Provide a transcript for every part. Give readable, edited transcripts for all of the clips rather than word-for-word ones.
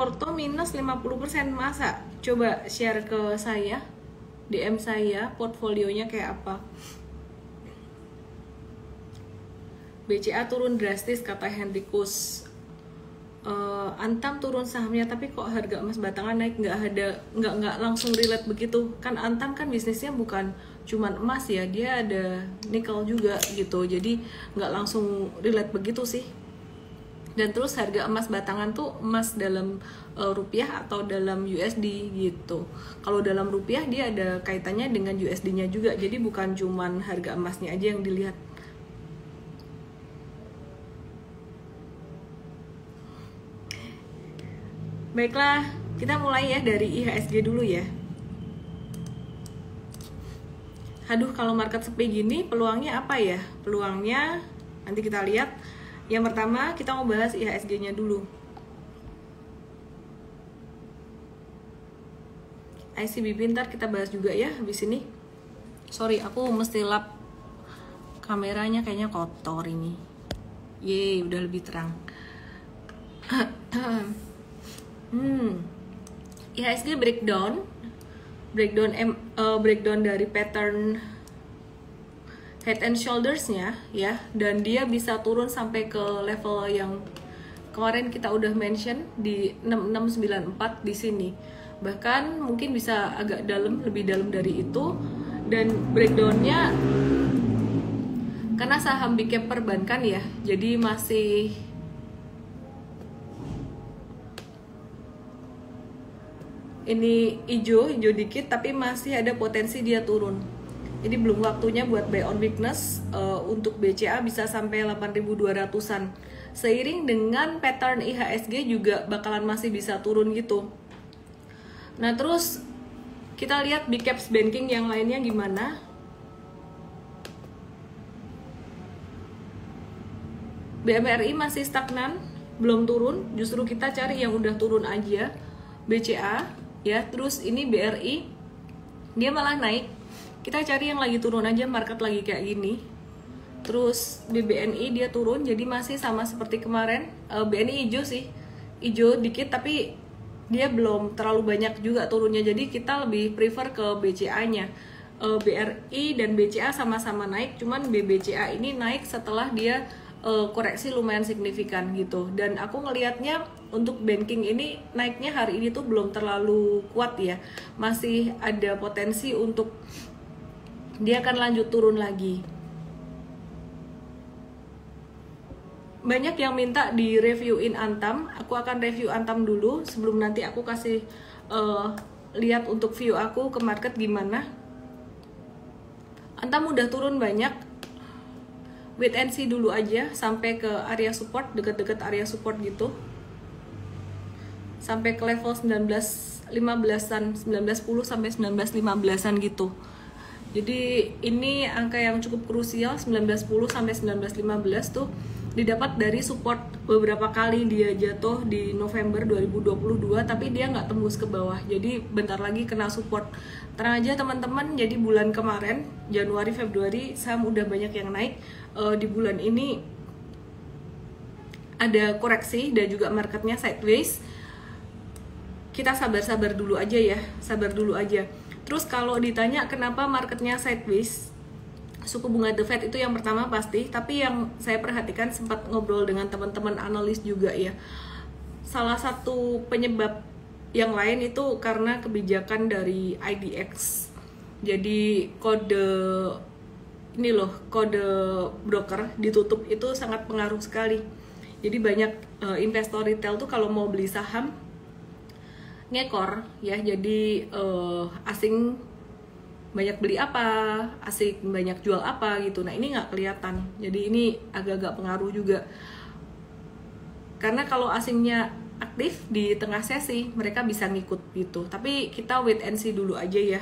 Porto minus 50%, masa? Coba share ke saya, DM saya, portfolionya kayak apa. BCA turun drastis kata Hendrikus. Antam turun sahamnya, tapi kok harga emas batangan naik? Nggak langsung relate begitu kan. Antam kan bisnisnya bukan cuman emas ya, dia ada nikel juga gitu, jadi nggak langsung relate begitu sih. Dan terus harga emas batangan tuh emas dalam rupiah atau dalam USD gitu. Kalau dalam rupiah dia ada kaitannya dengan USD-nya juga, jadi bukan cuman harga emasnya aja yang dilihat. Baiklah, kita mulai ya dari IHSG dulu ya. Aduh, kalau market sepi gini peluangnya apa ya? Peluangnya nanti kita lihat. Yang pertama kita mau bahas IHSG-nya dulu. ICB ntar kita bahas juga ya habis ini. Sorry, aku mesti lap kameranya, kayaknya kotor ini. Yeay, udah lebih terang. IHSG breakdown dari pattern head and shoulders-nya ya, dan dia bisa turun sampai ke level yang kemarin kita udah mention di 6694 di sini. Bahkan mungkin bisa agak dalam, lebih dalam dari itu. Dan breakdown-nya karena saham big cap perbankan ya, jadi masih ini hijau dikit, tapi masih ada potensi dia turun. Jadi belum waktunya buat buy on weakness. Untuk BCA bisa sampai 8.200-an. Seiring dengan pattern IHSG juga bakalan masih bisa turun gitu. Nah terus kita lihat big caps banking yang lainnya gimana. BMRI masih stagnan, belum turun. Justru kita cari yang udah turun aja. BCA ya, terus ini BRI dia malah naik, kita cari yang lagi turun aja, market lagi kayak gini. Terus BBNI dia turun, jadi masih sama seperti kemarin. BNI hijau sih, hijau dikit, tapi dia belum terlalu banyak juga turunnya, jadi kita lebih prefer ke BCA-nya. BRI dan BCA sama-sama naik, cuman BBCA ini naik setelah dia koreksi lumayan signifikan gitu. Dan aku ngelihatnya untuk banking ini naiknya hari ini tuh belum terlalu kuat ya, masih ada potensi untuk dia akan lanjut turun lagi. Banyak yang minta di reviewin Antam, aku akan review Antam dulu sebelum nanti aku kasih lihat untuk view aku ke market gimana. Antam udah turun banyak, wait and see dulu aja sampai ke area support, dekat-dekat area support gitu, sampai ke level 19.15an, 19.10 sampai 19.15an gitu. Jadi ini angka yang cukup krusial, 19.10 sampai 19.15 tuh didapat dari support beberapa kali. Dia jatuh di November 2022 tapi dia nggak tembus ke bawah, jadi bentar lagi kena support. Tenang aja teman-teman, jadi bulan kemarin Januari Februari saham udah banyak yang naik. Di bulan ini ada koreksi dan juga marketnya sideways. Kita sabar-sabar dulu aja ya, sabar dulu aja. Terus kalau ditanya kenapa marketnya sideways, suku bunga The Fed itu yang pertama pasti, tapi yang saya perhatikan, sempat ngobrol dengan teman-teman analis juga ya, salah satu penyebab yang lain itu karena kebijakan dari IDX. Jadi kode ini loh, kode broker ditutup itu sangat pengaruh sekali. Jadi banyak investor retail tuh kalau mau beli saham ngekor ya, jadi asing banyak beli apa, asing banyak jual apa gitu. Nah ini nggak kelihatan, jadi ini agak-agak pengaruh juga. Karena kalau asingnya aktif di tengah sesi, mereka bisa ngikut gitu. Tapi kita wait and see dulu aja ya.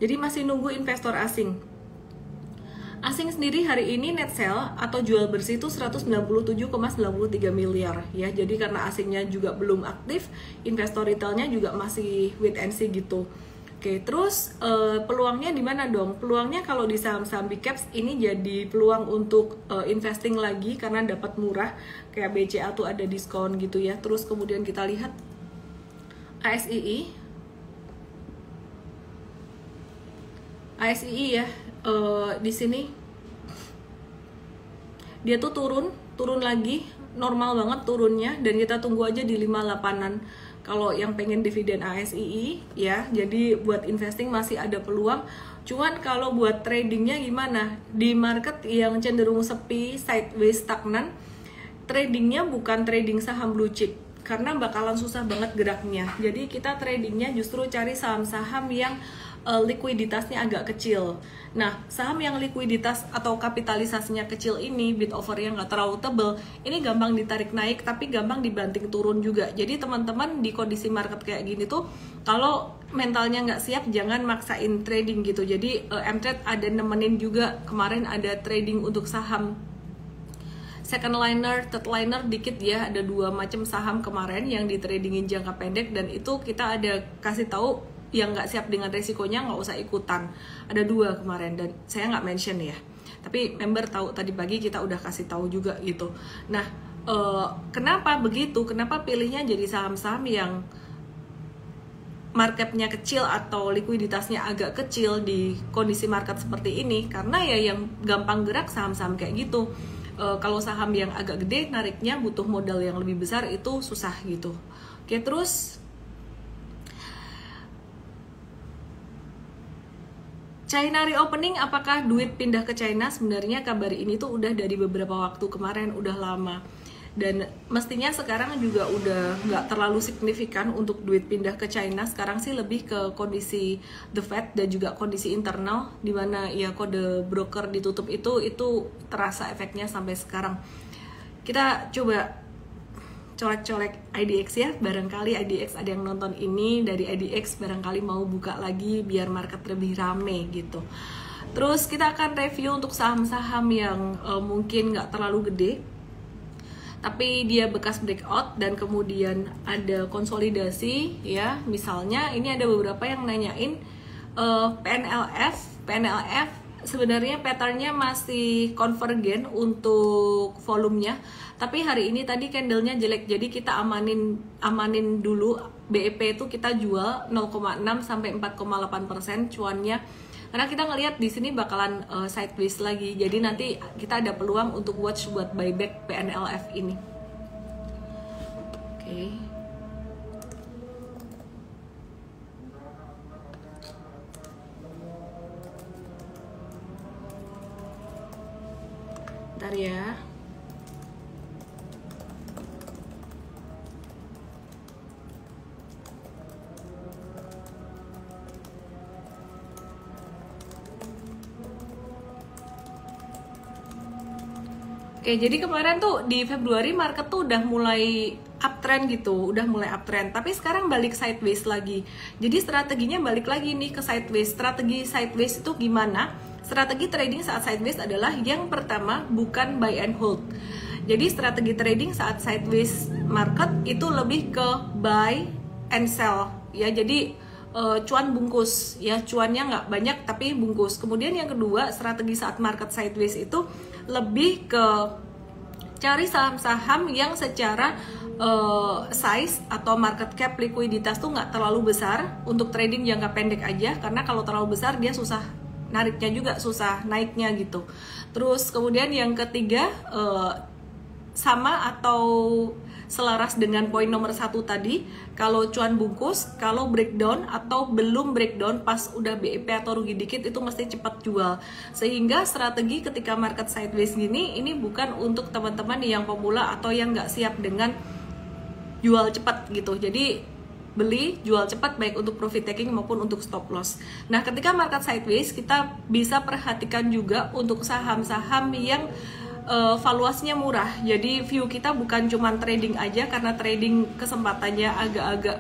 Jadi masih nunggu investor asing. Asing sendiri hari ini net sell atau jual bersih itu 197,93 miliar ya. Jadi karena asingnya juga belum aktif, investor retailnya juga masih wait and see gitu. Oke, terus peluangnya di mana dong? Peluangnya kalau di saham-saham big caps ini jadi peluang untuk investing lagi karena dapat murah, kayak BCA tuh ada diskon gitu ya. Terus kemudian kita lihat ASII ya, di sini dia tuh turun lagi, normal banget turunnya, dan kita tunggu aja di 58-an kalau yang pengen dividen ASII ya. Jadi buat investing masih ada peluang. Cuman kalau buat tradingnya gimana? Di market yang cenderung sepi, sideways, stagnan, tradingnya bukan trading saham blue chip karena bakalan susah banget geraknya. Jadi kita tradingnya justru cari saham-saham yang likuiditasnya agak kecil. Nah, saham yang likuiditas atau kapitalisasinya kecil ini, bid over yang nggak terlalu tebel, ini gampang ditarik naik tapi gampang dibanting turun juga. Jadi teman-teman di kondisi market kayak gini tuh, kalau mentalnya nggak siap jangan maksain trading gitu. Jadi Mtrade ada nemenin juga, kemarin ada trading untuk saham second liner, third liner dikit ya, ada 2 macam saham kemarin yang di tradingin jangka pendek, dan itu kita ada kasih tahu yang nggak siap dengan resikonya nggak usah ikutan. Ada 2 kemarin dan saya nggak mention ya, tapi member tahu tadi pagi kita udah kasih tahu juga gitu. Nah, kenapa begitu? Kenapa pilihnya jadi saham-saham yang marketnya kecil atau likuiditasnya agak kecil di kondisi market seperti ini? Karena ya yang gampang gerak saham-saham kayak gitu. Kalau saham yang agak gede nariknya butuh modal yang lebih besar, itu susah gitu. Oke, terus China reopening, apakah duit pindah ke China? Sebenarnya kabar ini tuh udah dari beberapa waktu kemarin, udah lama. Dan mestinya sekarang juga udah nggak terlalu signifikan untuk duit pindah ke China. Sekarang sih lebih ke kondisi the Fed dan juga kondisi internal, dimana ya kode broker ditutup itu terasa efeknya sampai sekarang. Kita coba colek-colek IDX ya, barangkali IDX ada yang nonton ini dari IDX, barangkali mau buka lagi biar market lebih rame gitu. Terus kita akan review untuk saham-saham yang mungkin nggak terlalu gede tapi dia bekas breakout dan kemudian ada konsolidasi ya. Misalnya ini ada beberapa yang nanyain PNLF sebenarnya patternnya masih konvergen untuk volumenya, tapi hari ini tadi candlenya jelek, jadi kita amanin dulu. BEP itu kita jual 0,6 sampai 4,8% cuannya, karena kita ngelihat di sini bakalan sideways lagi. Jadi nanti kita ada peluang untuk watch buat buyback PNLF ini. Oke. Bentar ya. Oke, jadi kemarin tuh di Februari market tuh udah mulai uptrend gitu, tapi sekarang balik sideways lagi. Jadi strateginya balik lagi nih ke sideways. Strategi sideways itu gimana? Strategi trading saat sideways adalah yang pertama bukan buy and hold. Jadi strategi trading saat sideways market itu lebih ke buy and sell ya. Jadi cuan bungkus ya, cuannya nggak banyak tapi bungkus. Kemudian yang kedua, strategi saat market sideways itu lebih ke cari saham-saham yang secara size atau market cap likuiditas tuh nggak terlalu besar untuk trading jangka pendek aja, karena kalau terlalu besar dia susah nariknya juga, susah naiknya gitu. Terus kemudian yang ketiga, sama atau selaras dengan poin nomor 1 tadi, kalau cuan bungkus, kalau breakdown atau belum breakdown pas udah BEP atau rugi dikit itu mesti cepat jual. Sehingga strategi ketika market sideways gini, ini bukan untuk teman-teman yang pemula atau yang nggak siap dengan jual cepat gitu. Jadi beli, jual cepat baik untuk profit taking maupun untuk stop loss. Nah, ketika market sideways kita bisa perhatikan juga untuk saham-saham yang valuasinya murah. Jadi view kita bukan cuma trading aja, karena trading kesempatannya agak-agak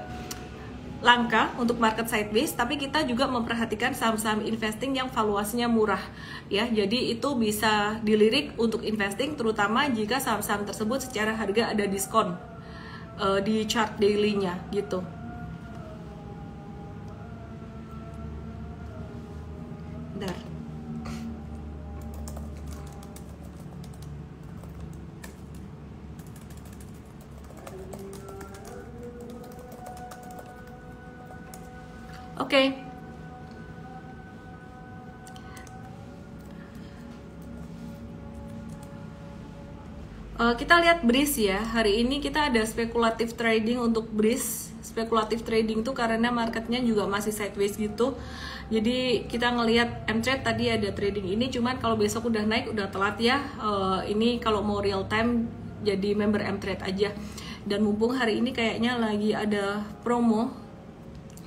langka untuk market sideways, tapi kita juga memperhatikan saham-saham investing yang valuasinya murah ya. Jadi itu bisa dilirik untuk investing, terutama jika saham-saham tersebut secara harga ada diskon di chart daily-nya gitu. Oke. Kita lihat BRIS ya. Hari ini kita ada spekulatif trading untuk BRIS. Spekulatif trading itu karena marketnya juga masih sideways gitu. Jadi kita ngelihat M-Trade tadi ada trading ini, cuman kalau besok udah naik udah telat ya. Ini kalau mau real time jadi member M-Trade aja. Dan mumpung hari ini kayaknya lagi ada promo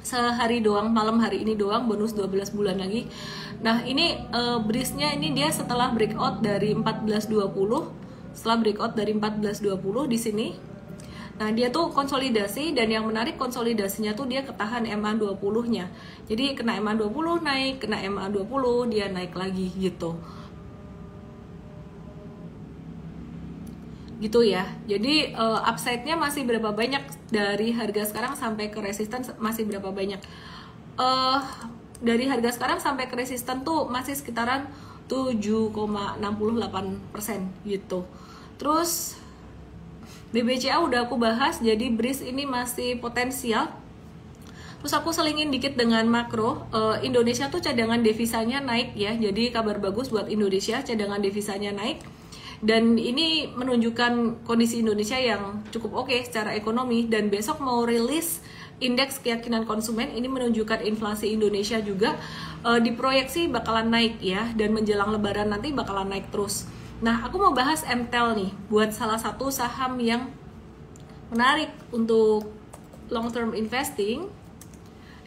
sehari doang, malam hari ini doang, bonus 12 bulan lagi. Nah ini BRIS-nya ini dia setelah breakout dari 1420. Setelah breakout dari 1420 di sini. Nah, dia tuh konsolidasi, dan yang menarik konsolidasinya tuh dia ketahan MA20-nya. Jadi kena MA20 naik, kena MA20 dia naik lagi gitu. Gitu ya. Jadi upside-nya masih berapa banyak dari harga sekarang sampai ke resisten, masih berapa banyak? Dari harga sekarang sampai ke resisten tuh masih sekitaran 7,68% gitu. Terus BBCA udah aku bahas, jadi BRIS ini masih potensial. Terus aku selingin dikit dengan makro. Indonesia tuh cadangan devisanya naik ya, jadi kabar bagus buat Indonesia, cadangan devisanya naik. Dan ini menunjukkan kondisi Indonesia yang cukup oke secara ekonomi. Dan besok mau rilis indeks keyakinan konsumen, ini menunjukkan inflasi Indonesia juga diproyeksi bakalan naik ya, dan menjelang lebaran nanti bakalan naik terus. Nah, aku mau bahas MTEL nih, buat salah satu saham yang menarik untuk long term investing.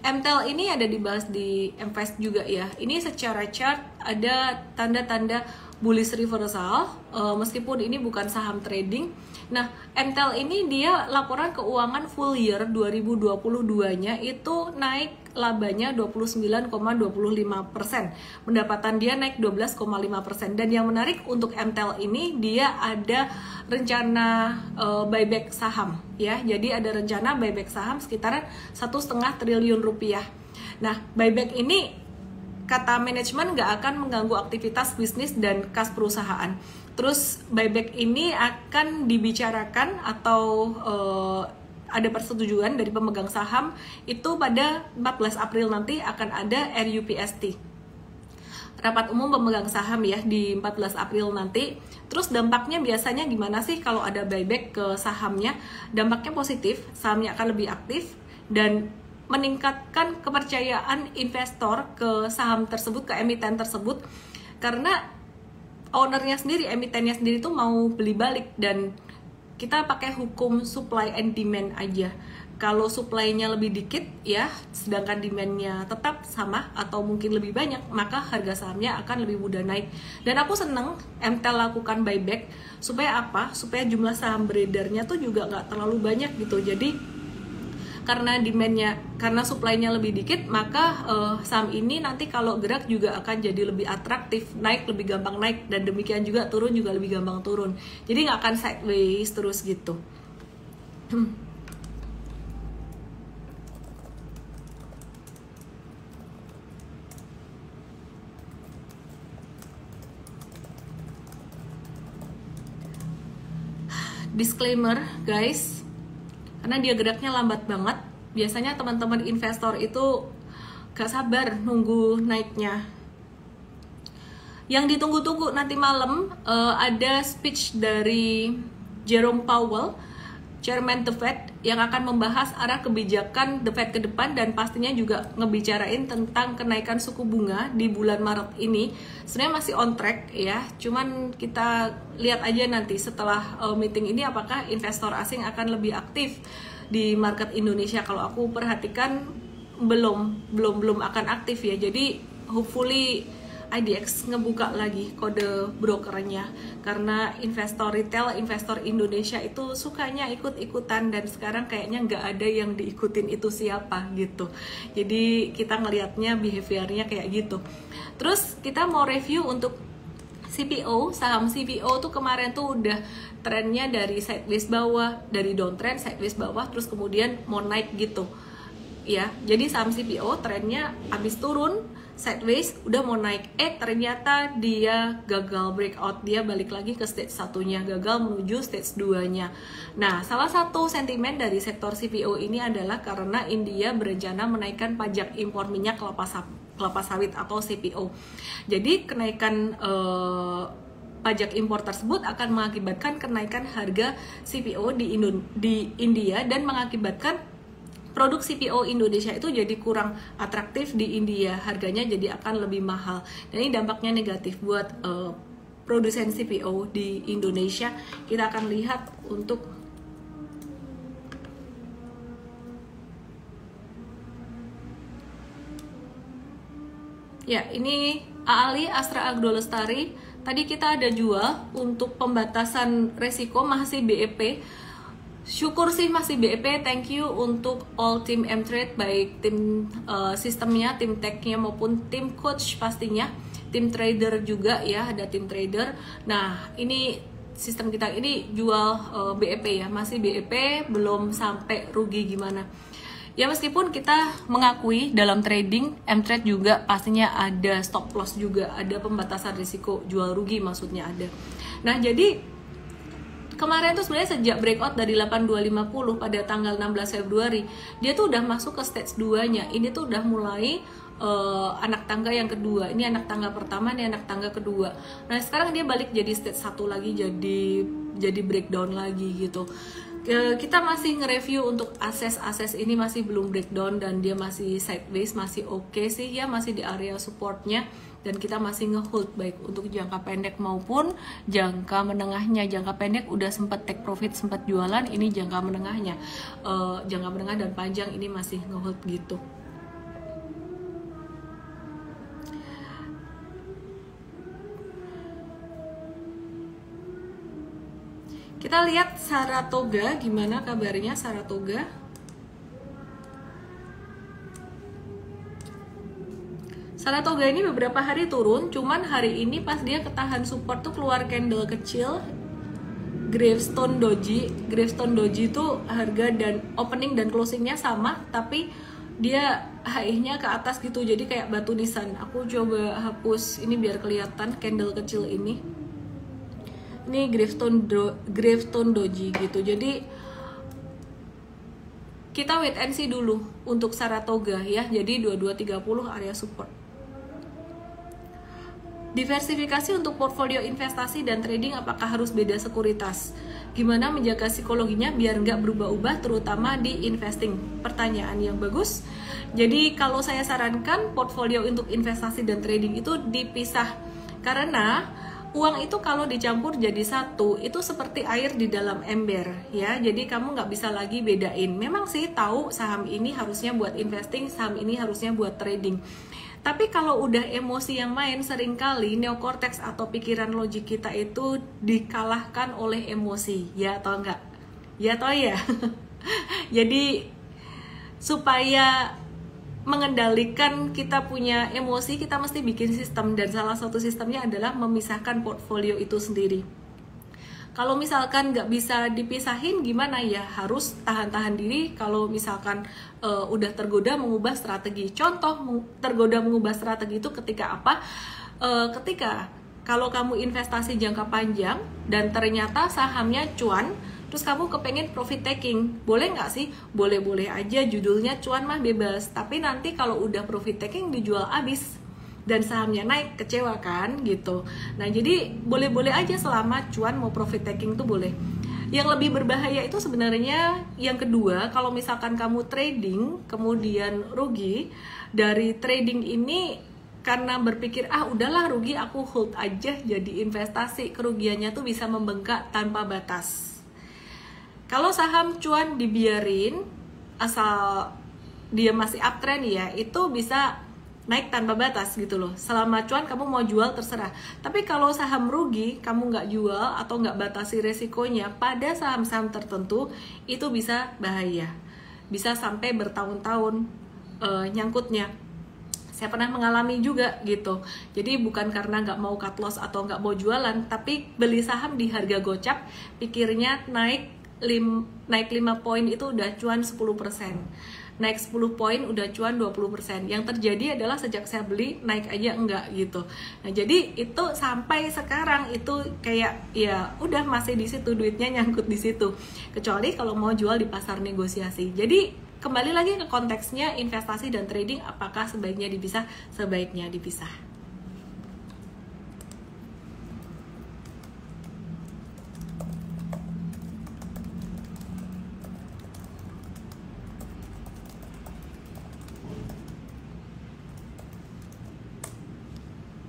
MTEL ini ada dibahas di Mfast juga ya. Ini secara chart ada tanda-tanda bullish reversal, meskipun ini bukan saham trading. Nah, MTEL ini dia laporan keuangan full year 2022-nya itu naik labanya 29,25%. Pendapatan dia naik 12,5%. Dan yang menarik untuk MTEL ini, dia ada rencana buyback saham ya. Jadi ada rencana buyback saham sekitaran 1,5 triliun rupiah. Nah, buyback ini kata manajemen nggak akan mengganggu aktivitas bisnis dan kas perusahaan. Terus buyback ini akan dibicarakan atau ada persetujuan dari pemegang saham itu pada 14 April nanti akan ada RUPST, rapat umum pemegang saham ya, di 14 April nanti. Terus dampaknya biasanya gimana sih kalau ada buyback ke sahamnya? Dampaknya positif, sahamnya akan lebih aktif dan meningkatkan kepercayaan investor ke saham tersebut, ke emiten tersebut, karena ownernya sendiri, emitennya sendiri tuh mau beli balik. Dan kita pakai hukum supply and demand aja. Kalau supply-nya lebih dikit ya, sedangkan demand-nya tetap sama atau mungkin lebih banyak, maka harga sahamnya akan lebih mudah naik. Dan aku seneng MTEL lakukan buyback, supaya apa? Supaya jumlah saham beredarnya tuh juga nggak terlalu banyak gitu. Jadi karena demand-nya, karena supply-nya lebih dikit, maka saham ini nanti kalau gerak juga akan jadi lebih atraktif, naik lebih gampang naik, dan demikian juga turun juga lebih gampang turun. Jadi nggak akan sideways terus gitu. Disclaimer guys, karena dia geraknya lambat banget, biasanya teman-teman investor itu gak sabar nunggu naiknya. Yang ditunggu-tunggu nanti malam ada speech dari Jerome Powell, Chairman The Fed, yang akan membahas arah kebijakan The Fed ke depan, dan pastinya juga ngebicarain tentang kenaikan suku bunga di bulan Maret ini. Sebenarnya masih on track ya, cuman kita lihat aja nanti setelah meeting ini apakah investor asing akan lebih aktif di market Indonesia. Kalau aku perhatikan belum akan aktif ya. Jadi hopefully IDX ngebuka lagi kode brokernya, karena investor retail, investor Indonesia itu sukanya ikut-ikutan, dan sekarang kayaknya nggak ada yang diikutin itu siapa gitu. Jadi kita ngelihatnya behaviornya kayak gitu. Terus kita mau review untuk CPO, saham CPO tuh kemarin tuh udah trennya dari sideways bawah, dari downtrend sideways bawah, terus kemudian mau naik gitu. ya. Jadi saham CPO trennya habis turun sideways, udah mau naik, ternyata dia gagal breakout, dia balik lagi ke stage satunya, gagal menuju stage 2-nya. Nah, salah satu sentimen dari sektor CPO ini adalah karena India berencana menaikkan pajak impor minyak kelapa sawit atau CPO. Jadi kenaikan pajak impor tersebut akan mengakibatkan kenaikan harga CPO di India dan mengakibatkan produk CPO Indonesia itu jadi kurang atraktif di India, harganya jadi akan lebih mahal. Dan ini dampaknya negatif buat produsen CPO di Indonesia. Kita akan lihat untuk ya, ini Ali Astra Agro Lestari. Tadi kita ada jual untuk pembatasan resiko masih BEP. Syukur sih masih BEP, thank you untuk all tim M-Trade, baik tim sistemnya, tim tech-nya maupun tim coach pastinya, tim trader juga ya, ada tim trader. Nah, ini sistem kita ini jual BEP ya, masih BEP, belum sampai rugi gimana. Ya meskipun kita mengakui dalam trading, M-Trade juga pastinya ada stop loss juga, ada pembatasan risiko jual rugi maksudnya ada. Nah, jadi kemarin tuh sebenarnya sejak breakout dari 8250 pada tanggal 16 Februari, dia tuh udah masuk ke stage 2-nya. Ini tuh udah mulai anak tangga yang kedua. Ini anak tangga pertama, ini anak tangga kedua. Nah, sekarang dia balik jadi stage 1 lagi, jadi breakdown lagi gitu. Kita masih nge-review untuk ases ini masih belum breakdown dan dia masih sideways, masih oke sih ya, masih di area supportnya. Dan kita masih nge-hold baik untuk jangka pendek maupun jangka menengahnya. Jangka pendek udah sempat take profit, sempat jualan, ini jangka menengahnya, jangka menengah dan panjang ini masih nge-hold gitu. Kita lihat Saratoga, gimana kabarnya Saratoga? Saratoga ini beberapa hari turun, cuman hari ini pas dia ketahan support tuh keluar candle kecil Gravestone Doji. Gravestone Doji itu harga dan opening dan closingnya sama, tapi dia high-nya ke atas gitu, jadi kayak batu nisan. Aku coba hapus ini biar kelihatan candle kecil ini. Ini Gravestone Doji gitu. Jadi kita wait and see dulu untuk Saratoga ya. Jadi 2230 area support. Diversifikasi untuk portfolio investasi dan trading, apakah harus beda sekuritas? Gimana menjaga psikologinya biar nggak berubah-ubah, terutama di investing? Pertanyaan yang bagus. Jadi kalau saya sarankan portfolio untuk investasi dan trading itu dipisah, karena uang itu kalau dicampur jadi satu itu seperti air di dalam ember ya. Jadi kamu nggak bisa lagi bedain. Memang sih tahu saham ini harusnya buat investing, saham ini harusnya buat trading. Tapi kalau udah emosi yang main, seringkali neokortex atau pikiran logik kita itu dikalahkan oleh emosi, ya atau enggak? Ya atau ya? Jadi supaya mengendalikan kita punya emosi, kita mesti bikin sistem, dan salah satu sistemnya adalah memisahkan portfolio itu sendiri. Kalau misalkan nggak bisa dipisahin gimana ya, harus tahan-tahan diri. Kalau misalkan udah tergoda mengubah strategi. Contoh tergoda mengubah strategi itu ketika apa? Ketika kalau kamu investasi jangka panjang dan ternyata sahamnya cuan, terus kamu kepengen profit taking, boleh nggak sih? Boleh-boleh aja, judulnya cuan mah bebas. Tapi nanti kalau udah profit taking dijual habis dan sahamnya naik, kecewa kan gitu. Nah jadi boleh-boleh aja selama cuan mau profit taking tuh boleh. Yang lebih berbahaya itu sebenarnya yang kedua, kalau misalkan kamu trading kemudian rugi dari trading ini karena berpikir udahlah rugi aku hold aja jadi investasi, kerugiannya tuh bisa membengkak tanpa batas. Kalau saham cuan dibiarin asal dia masih uptrend ya, itu bisa naik tanpa batas gitu loh. Selama cuan kamu mau jual terserah. Tapi kalau saham rugi kamu nggak jual atau nggak batasi resikonya pada saham-saham tertentu, itu bisa bahaya, bisa sampai bertahun-tahun nyangkutnya. Saya pernah mengalami juga gitu. Jadi bukan karena nggak mau cut loss atau nggak mau jualan, tapi beli saham di harga gocap, pikirnya naik naik 5 poin itu udah cuan 10%. Naik 10 poin udah cuan 20%. Yang terjadi adalah sejak saya beli naik aja enggak gitu. Nah, jadi itu sampai sekarang itu kayak ya udah masih di situ, duitnya nyangkut di situ. Kecuali kalau mau jual di pasar negosiasi. Jadi kembali lagi ke konteksnya, investasi dan trading apakah sebaiknya dipisah? Sebaiknya dipisah.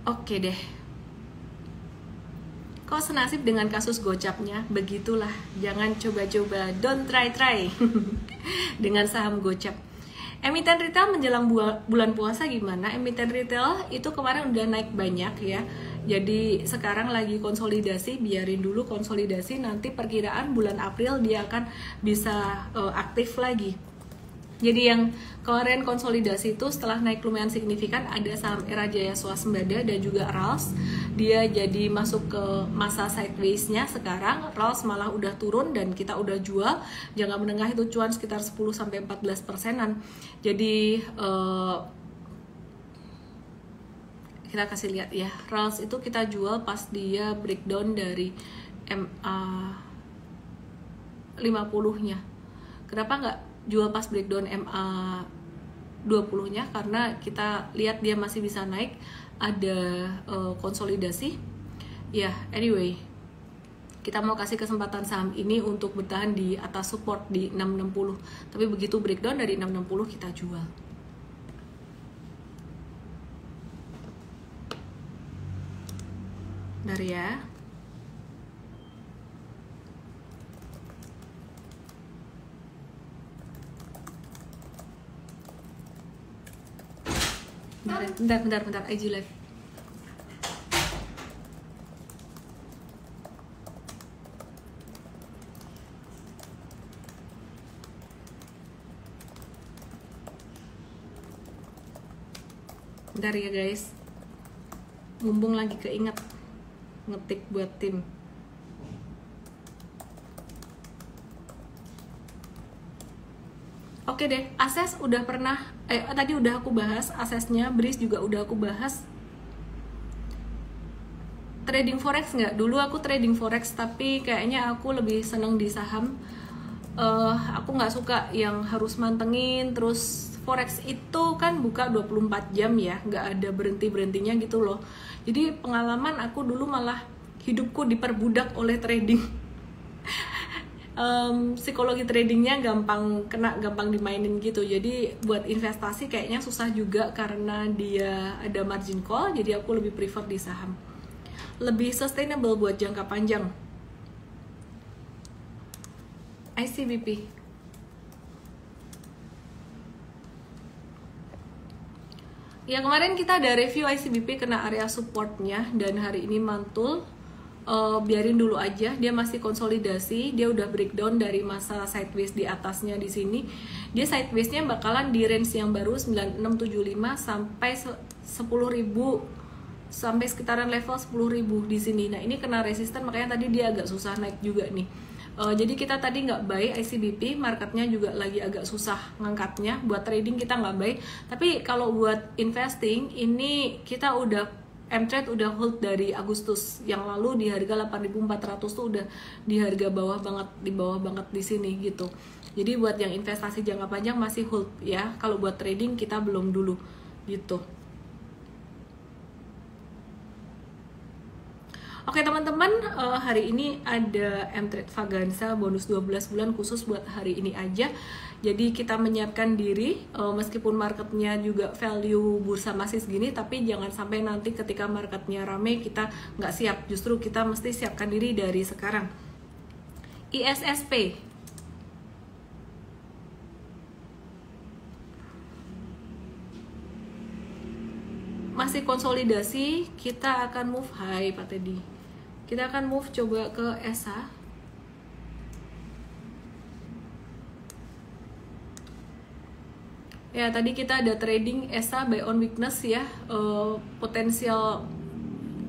Oke deh. Kok senasib dengan kasus gocapnya? Begitulah, jangan coba-coba, don't try dengan saham gocap. Emiten retail menjelang bulan puasa gimana? Emiten retail itu kemarin udah naik banyak ya. Jadi sekarang lagi konsolidasi, biarin dulu konsolidasi, nanti perkiraan bulan April dia akan bisa aktif lagi. Jadi yang kemarin konsolidasi itu setelah naik lumayan signifikan ada saham Era Jaya Swasembada dan juga RALS. Dia jadi masuk ke masa sideways-nya sekarang. RALS malah udah turun dan kita udah jual. Jangka menengah itu cuan sekitar 10-14%. Jadi kita kasih lihat ya. RALS itu kita jual pas dia breakdown dari MA 50-nya. Kenapa nggak jual pas breakdown MA 20-nya? Karena kita lihat dia masih bisa naik, ada konsolidasi ya. Anyway, kita mau kasih kesempatan saham ini untuk bertahan di atas support di 660, tapi begitu breakdown dari 660 kita jual. Bentar ya. Bentar, IG live. Bentar ya guys, mumpung lagi keinget ngetik buat tim. Oke deh, Ases udah pernah, tadi udah aku bahas Asesnya, Breeze juga udah aku bahas. Trading forex nggak? Dulu aku trading forex, tapi kayaknya aku lebih seneng di saham. Aku nggak suka yang harus mantengin. Terus forex itu kan buka 24 jam ya, nggak ada berhenti-berhentinya gitu loh. Jadi pengalaman aku dulu malah hidupku diperbudak oleh trading. Psikologi tradingnya gampang dimainin gitu. Jadi buat investasi kayaknya susah juga karena dia ada margin call. Jadi aku lebih prefer di saham, lebih sustainable buat jangka panjang. ICBP ya, kemarin kita ada review ICBP kena area supportnya dan hari ini mantul. Biarin dulu aja, dia masih konsolidasi, dia udah breakdown dari masa sideways di atasnya di sini. Dia sidewaysnya bakalan di range yang baru 9675 sampai 10.000, sampai sekitaran level 10.000 di sini. Nah ini kena resisten, makanya tadi dia agak susah naik juga nih. Jadi kita tadi nggak buy ICBP, marketnya juga lagi agak susah ngangkatnya. Buat trading kita nggak buy, tapi kalau buat investing ini kita udah M-Trade udah hold dari Agustus yang lalu di harga 8.400 tuh udah di harga bawah banget, di bawah banget di sini gitu. Jadi buat yang investasi jangka panjang masih hold ya. Kalau buat trading kita belum dulu gitu. Oke teman-teman, hari ini ada M-Trade Vaganza bonus 12 bulan khusus buat hari ini aja. Jadi kita menyiapkan diri, meskipun marketnya juga value bursa masih segini, tapi jangan sampai nanti ketika marketnya rame kita nggak siap. Justru kita mesti siapkan diri dari sekarang. ISSP masih konsolidasi, kita akan move high Pak Teddy. Kita akan move coba ke ESA. Ya tadi kita ada trading ESA buy on weakness ya, potensial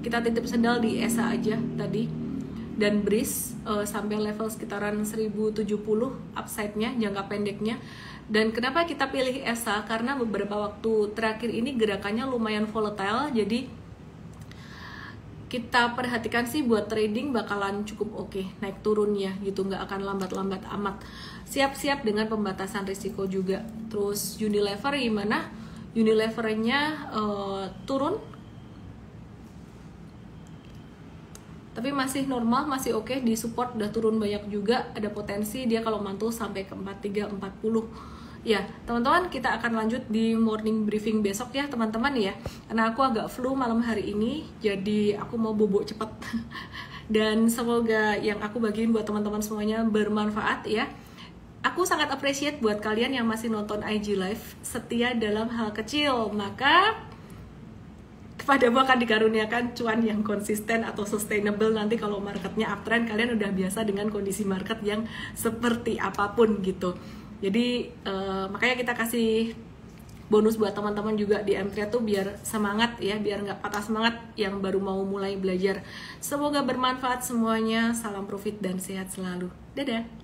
kita titip sendal di ESA aja tadi. dan breeze sampai level sekitaran 1070 upside-nya, jangka pendeknya. Dan kenapa kita pilih ESA? Karena beberapa waktu terakhir ini gerakannya lumayan volatile, jadi kita perhatikan sih buat trading bakalan cukup oke naik turunnya gitu, nggak akan lambat-lambat amat. Siap-siap dengan pembatasan risiko juga. Terus Unilever gimana? Unilevernya turun, tapi masih normal, masih oke, di support udah turun banyak juga, ada potensi dia kalau mantul sampai ke 4340. Ya teman-teman, kita akan lanjut di morning briefing besok ya teman-teman ya, karena aku agak flu malam hari ini, jadi aku mau bobo cepet. Dan semoga yang aku bagiin buat teman-teman semuanya bermanfaat ya. Aku sangat appreciate buat kalian yang masih nonton IG Live, setia dalam hal kecil, maka kepadamu akan dikaruniakan cuan yang konsisten atau sustainable. Nanti kalau marketnya uptrend, kalian udah biasa dengan kondisi market yang seperti apapun gitu. Jadi makanya kita kasih bonus buat teman-teman juga di M3 tuh biar semangat ya, biar nggak patah semangat yang baru mau mulai belajar. Semoga bermanfaat semuanya, salam profit dan sehat selalu. Dadah.